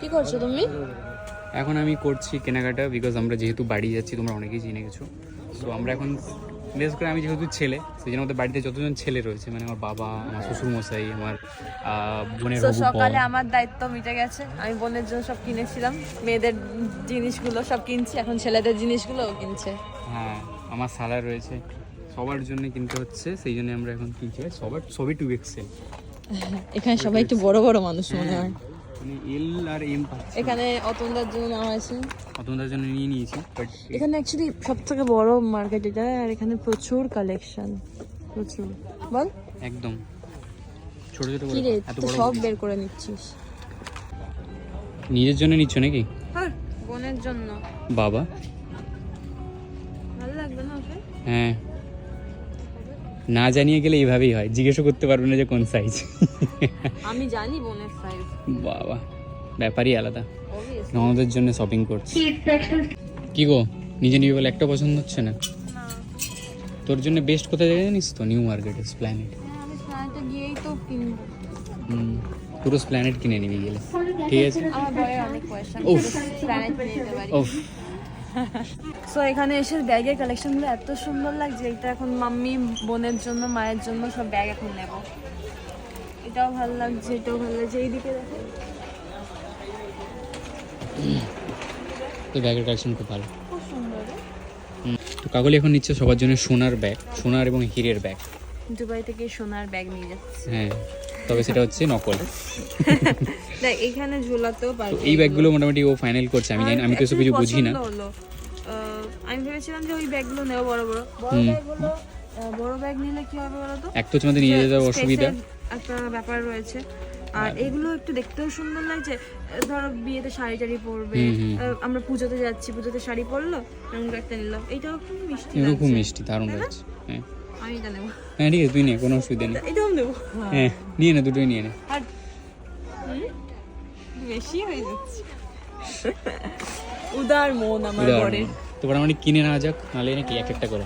কি করছো তুমি? এখন আমি করছি কেনাকাটা, বিকজ আমরা যেহেতু বাড়ি যাচ্ছি, তোমরা অনেকেই জেনে গেছো। সো আমরা এখন বিশেষ করে আমি যেহেতু ছেলে, সেই জন্য আমাদের বাড়িতে যতজন ছেলে রয়েছে, মানে আমার বাবা, আমার শ্বশুরমশাই, আমার বোনের তো হবু সকালে বোন। আমার দায়িত্ব মিটে গেছে, আমি বোনের জন্য সব কিনেছিলাম, মেয়েদের জিনিসগুলো সব কিনছি, এখন ছেলেদের জিনিসগুলোও কিনছে। হ্যাঁ, আমার সালা রয়েছে, সবার জন্য কিনতে হচ্ছে, সেই জন্য আমরা এখন কিনছি। সবই 2XL। এখানে সবাই একটু বড় বড় মানুষ মনে হয়। মানে এল আর এম পাচ্ছি। এখানে অতন্দার জন্য নেওয়া হয়েছে, অতন্দার জন্য নিয়ে নিয়েছি, বাট এখানে অ্যাকচুয়ালি সব থেকে বড় মার্কেট এটা, আর এখানে প্রচুর কালেকশন, প্রচুর। বল একদম ছোট ছোট কি করে রে, এত তো বড় সব জিনিস। বের করে নিচ্ছিস? নিজের জন্য নিচ্ছ নাকি? হ্যাঁ, বোনের জন্য। বাবা, ভালো লাগবে না ওকে? হ্যাঁ, না জানিয়ে গেলে এইভাবেই হয়, জিজ্ঞেসও করতে পারবে না যে কোন সাইজ। আমি জানি বোনের সাইজ, বাবা, ব্যাপারই আলাদা। অবভিয়াসলি। আমাদের জন্য শপিং করছি। কি গো, নিজে নিবে বলে একটা পছন্দ হচ্ছে না? না, তোর জন্য বেস্ট কোথায় যায় জানিস তো? নিউ মার্কেটে, স্প্ল্যানেট। আমি স্নানটা গিয়েই তো কিনবো। পুরো স্প্ল্যানেট কিনে নিবি গেলে, ঠিক আছে? আমার বয়ের অনেক পয়সা, উফ। প্ল্যানেট কিনে নিতে পারি। ওফ, সো এখানে এসে ব্যাগের কালেকশনগুলো এত সুন্দর লাগছে, এটা এখন মাম্মি, বোনের জন্য, মায়ের জন্য সব ব্যাগ এখন নেব। এটাও ভালো লাগছে, এটাও ভালো লাগছে, এইদিকে দেখো। তোর ব্যাগের কালেকশন খুব ভালো। খুব সুন্দর রে। তো কাকলি এখন নিচ্ছে সবার জন্য সোনার ব্যাগ, সোনার এবং হীরের ব্যাগ। দুবাই থেকে সোনার ব্যাগ নিয়ে যাচ্ছে। হ্যাঁ, তবে সেটা হচ্ছে নকল। দেখ এখানে ঝোলাতেও তো পারবে। এই ব্যাগগুলো মোটামুটি ও ফাইনাল করছে, আমি জানি, আমি তো এসব কিছু বুঝি না। পছন্দ হলো। আমি ভেবেছিলাম যে ওই ব্যাগগুলো নেবো, বড় বড় ব্যাগগুলো। বড় ব্যাগ নিলে কি হবে বলো তো? এক তো তোমাদের নিয়ে যেতে অসুবিধা, Space-এর একটা ব্যাপার রয়েছে, আর এগুলো একটু দেখতেও সুন্দর লাগছে। ধরো বিয়েতে শাড়ি টাড়ি পরবে, আমরা পুজোতে যাচ্ছি, পুজোতে শাড়ি পরলো, এরকম একটা নিলাম, এইটাও খুব মিষ্টি এগুলো খুব লাগছে। মিষ্টি, দারুণ লাগছে। হ্যাঁ আমি এটা নেবো, হ্যাঁ, ঠিক আছে, তুই নে, কোনো অসুবিধা নেই। এটাও নেবো। হ্যাঁ, নিয়ে নে, দুটোই নিয়ে নে। আর বেশি হয়ে যাচ্ছে। উদার মন আমার উদাহরণ। বরের। তো মোটামুটি কিনে নেওয়া যাক, নাহলে নাকি এক একটা করে।